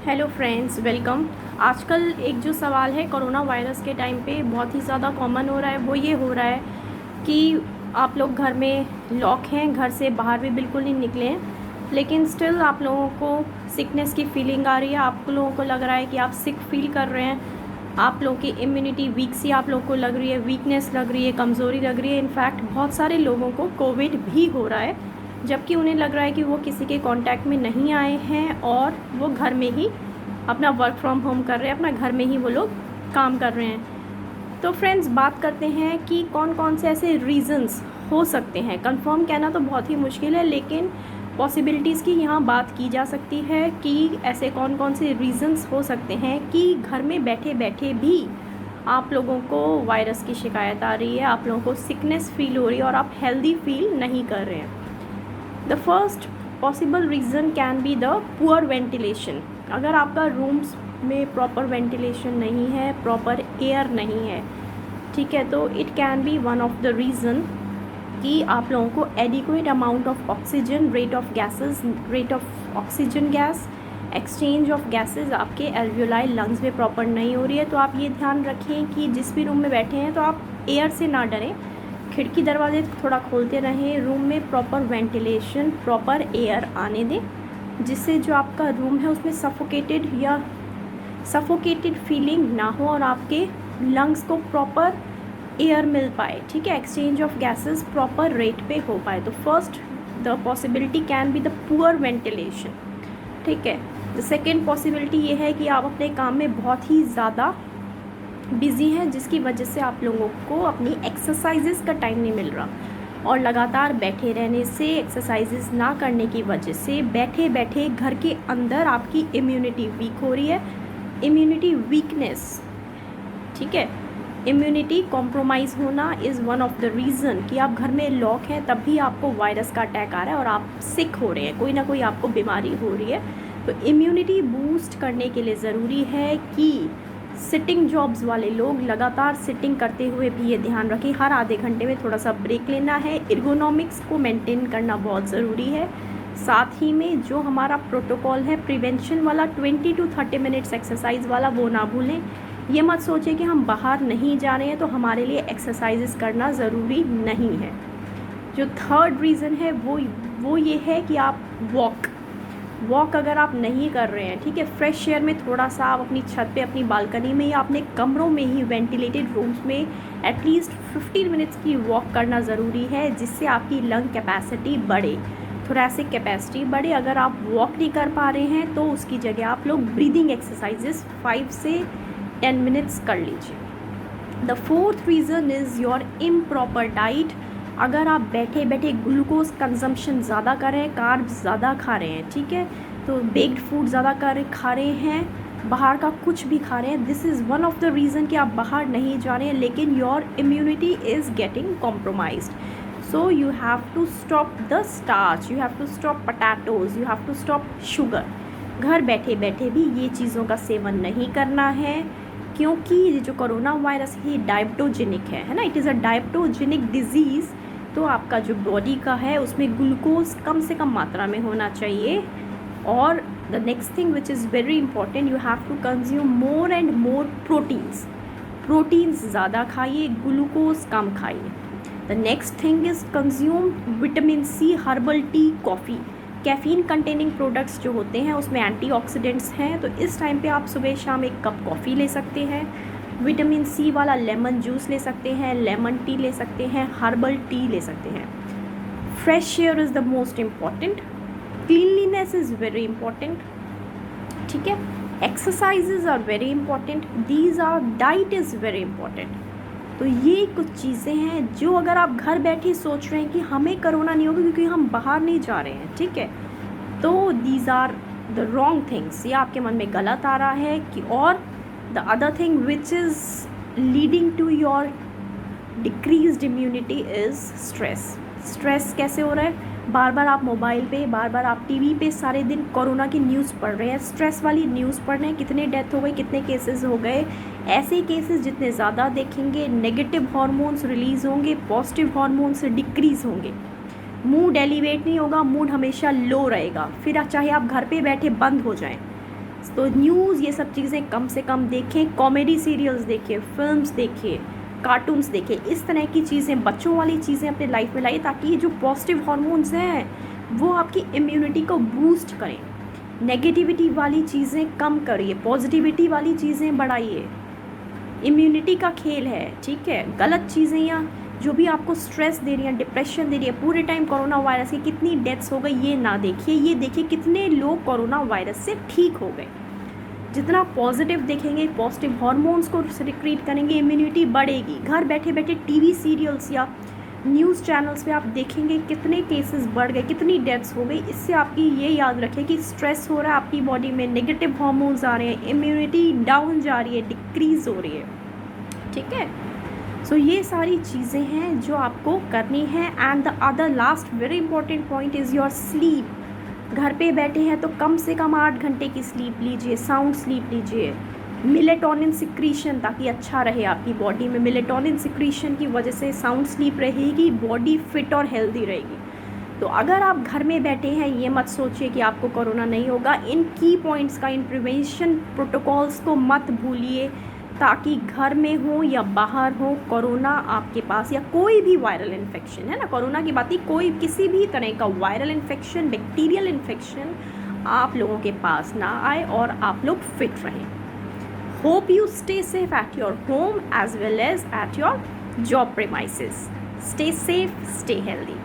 Hello friends, welcome. आजकल एक जो सवाल है कोरोना वायरस के टाइम पे बहुत ही ज़्यादा कॉमन हो रहा है, वो ये हो रहा है कि आप लोग घर में लॉक हैं, घर से बाहर भी बिल्कुल नहीं निकले हैं, लेकिन स्टिल आप लोगों को सिकनेस की फीलिंग आ रही है। आप लोगों को लग रहा है कि आप सिक फील कर रहे हैं, आप लोगों की इम्यूनिटी वीक सी आप लोगों को लग रही है, वीकनेस लग रही है, कमज़ोरी लग रही है। इनफैक्ट बहुत सारे लोगों को कोविड भी हो रहा है, जबकि उन्हें लग रहा है कि वो किसी के कांटेक्ट में नहीं आए हैं और वो घर में ही अपना वर्क फ्रॉम होम कर रहे हैं, अपना घर में ही वो लोग काम कर रहे हैं। तो फ्रेंड्स, बात करते हैं कि कौन कौन से ऐसे रीज़न्स हो सकते हैं। कंफर्म कहना तो बहुत ही मुश्किल है, लेकिन पॉसिबिलिटीज़ की यहाँ बात की जा सकती है कि ऐसे कौन कौन से रीज़न्स हो सकते हैं कि घर में बैठे बैठे भी आप लोगों को वायरस की शिकायत आ रही है, आप लोगों को सिकनेस फील हो रही है और आप हेल्दी फील नहीं कर रहे हैं। The first possible reason can be the poor ventilation. अगर आपका रूम्स में प्रॉपर वेंटिलेशन नहीं है, प्रॉपर एयर नहीं है, ठीक है, तो it can be one of the reason कि आप लोगों को adequate amount of oxygen, rate of oxygen gas, exchange of gases आपके एल्वियोलाई लंग्स में प्रॉपर नहीं हो रही है। तो आप ये ध्यान रखें कि जिस भी रूम में बैठे हैं तो आप एयर से ना डरें, खिड़की दरवाजे थोड़ा खोलते रहें, रूम में प्रॉपर वेंटिलेशन, प्रॉपर एयर आने दें, जिससे जो आपका रूम है उसमें सफोकेटेड फीलिंग ना हो और आपके लंग्स को प्रॉपर एयर मिल पाए, ठीक है, exchange of gases proper rate पे हो पाए। तो first the possibility can be the poor ventilation, ठीक है। द सेकेंड पॉसिबिलिटी ये है कि आप अपने काम में बहुत ही ज़्यादा बिज़ी हैं, जिसकी वजह से आप लोगों को अपनी एक्सरसाइजेस का टाइम नहीं मिल रहा और लगातार बैठे रहने से, एक्सरसाइजेस ना करने की वजह से बैठे बैठे घर के अंदर आपकी इम्यूनिटी वीक हो रही है। इम्यूनिटी वीकनेस, ठीक है, इम्यूनिटी कॉम्प्रोमाइज़ होना is one of the reason कि आप घर में लॉक हैं तब भी आपको वायरस का अटैक आ रहा है और आप सिक हो रहे हैं, कोई ना कोई आपको बीमारी हो रही है। तो इम्यूनिटी बूस्ट करने के लिए ज़रूरी है कि सिटिंग जॉब्स वाले लोग लगातार सिटिंग करते हुए भी ये ध्यान रखें, हर आधे घंटे में थोड़ा सा ब्रेक लेना है। एर्गोनॉमिक्स को मेंटेन करना बहुत ज़रूरी है। साथ ही में जो हमारा प्रोटोकॉल है प्रिवेंशन वाला 20 to 30 मिनट्स एक्सरसाइज वाला, वो ना भूलें। ये मत सोचें कि हम बाहर नहीं जा रहे हैं तो हमारे लिए एक्सरसाइजेस करना ज़रूरी नहीं है। जो थर्ड रीज़न है वो ये है कि आप वॉक अगर आप नहीं कर रहे हैं, ठीक है, फ्रेश एयर में थोड़ा सा आप अपनी छत पे, अपनी बालकनी में या अपने कमरों में ही वेंटिलेटेड रूम्स में एटलीस्ट 15 मिनट्स की वॉक करना ज़रूरी है, जिससे आपकी लंग कैपेसिटी बढ़े, थोरेसिक कैपेसिटी बढ़े। अगर आप वॉक नहीं कर पा रहे हैं तो उसकी जगह आप लोग ब्रीदिंग एक्सरसाइजेस 5 से 10 मिनट्स कर लीजिए। The fourth reason is your improper diet. अगर आप बैठे बैठे ग्लूकोज कंजम्पशन ज़्यादा कर रहे हैं, कार्ब्स ज़्यादा खा रहे हैं, ठीक है, तो बेक्ड फूड ज़्यादा खा रहे हैं, बाहर का कुछ भी खा रहे हैं, this is one of the reason कि आप बाहर नहीं जा रहे हैं, लेकिन your immunity is getting compromised. So you have to stop the starch, you have to stop potatoes, you have to stop sugar. घर बैठे बैठे भी ये चीज़ों का सेवन नहीं करना है, क्योंकि जो कोरोना वायरस है डायबिटोजेनिक है ना, it is a diabetogenic disease. तो आपका जो बॉडी का है उसमें ग्लूकोज कम से कम मात्रा में होना चाहिए। और the next thing which is very important, you have to consume more and more proteins ज़्यादा खाइए, ग्लूकोज कम खाइए। The next thing is consume vitamin C, herbal tea, coffee. Caffeine containing products जो होते हैं उसमें एंटीऑक्सीडेंट्स हैं, तो इस टाइम पे आप सुबह शाम एक कप कॉफ़ी ले सकते हैं, विटामिन सी वाला लेमन जूस ले सकते हैं, लेमन टी ले सकते हैं, हर्बल टी ले सकते हैं। Fresh air is the most important, cleanliness is very important, ठीक है, exercises are very important, these are, diet is very important. तो ये कुछ चीज़ें हैं जो अगर आप घर बैठे सोच रहे हैं कि हमें कोरोना नहीं होगा क्योंकि हम बाहर नहीं जा रहे हैं, ठीक है, तो these are the wrong things, ये आपके मन में गलत आ रहा है कि। और the other thing which is leading to your decreased immunity is stress कैसे हो रहा है, बार बार आप मोबाइल पे, बार बार आप टीवी पे सारे दिन कोरोना की न्यूज़ पढ़ रहे हैं, स्ट्रेस वाली न्यूज़ पढ़ रहे हैं, कितने डेथ हो गए, कितने केसेस हो गए। ऐसे केसेस जितने ज़्यादा देखेंगे नेगेटिव हार्मोन्स रिलीज़ होंगे, पॉजिटिव हार्मोन्स डिक्रीज़ होंगे, मूड एलिवेट नहीं होगा, मूड हमेशा लो रहेगा। फिर चाहे आप घर पे बैठे बंद हो जाएं, तो न्यूज़ ये सब चीज़ें कम से कम देखें, कॉमेडी सीरियल्स देखिए, फिल्म्स देखिए, कार्टून्स देखिए, इस तरह की चीज़ें, बच्चों वाली चीज़ें अपने लाइफ में लाइए, ताकि ये जो पॉजिटिव हॉर्मोन्स हैं वो आपकी इम्यूनिटी को बूस्ट करें। नेगेटिविटी वाली चीज़ें कम करिए, पॉजिटिविटी वाली चीज़ें बढ़ाइए। इम्यूनिटी का खेल है, ठीक है। गलत चीज़ें या जो भी आपको स्ट्रेस दे रही है, डिप्रेशन दे रही है, पूरे टाइम कोरोना वायरस की कितनी डेथ्स हो गई ये ना देखिए, ये देखिए कितने लोग कोरोना वायरस से ठीक हो गए। जितना पॉजिटिव देखेंगे, पॉजिटिव हार्मोन्स को सिक्रीट करेंगे, इम्यूनिटी बढ़ेगी। घर बैठे बैठे टीवी सीरियल्स या न्यूज़ चैनल्स पे आप देखेंगे कितने केसेस बढ़ गए, कितनी डेथ्स हो गई। इससे आपकी ये याद रखें कि स्ट्रेस हो रहा है आपकी बॉडी में, नेगेटिव हार्मोन्स आ रहे हैं, इम्यूनिटी डाउन जा रही है, डिक्रीज़ हो रही है, ठीक है। सो ये सारी चीज़ें हैं जो आपको करनी है। And the other last very important point is your sleep. घर पे बैठे हैं तो कम से कम 8 घंटे की स्लीप लीजिए, साउंड स्लीप लीजिए। मेलेटोनिन सिक्रीशन ताकि अच्छा रहे आपकी बॉडी में, मेलेटोनिन सिक्रीशन की वजह से साउंड स्लीप रहेगी, बॉडी फिट और हेल्दी रहेगी। तो अगर आप घर में बैठे हैं ये मत सोचिए कि आपको कोरोना नहीं होगा। इन की पॉइंट्स का, इन प्रिवेंशन प्रोटोकॉल्स को मत भूलिए, ताकि घर में हो या बाहर हो, कोरोना आपके पास या कोई भी वायरल इन्फेक्शन है ना, कोरोना की बात ही, कोई किसी भी तरह का वायरल इन्फेक्शन, बैक्टीरियल इन्फेक्शन आप लोगों के पास ना आए और आप लोग फिट रहें। Hope you stay safe at your home as well as at your job premises. Stay safe, stay healthy.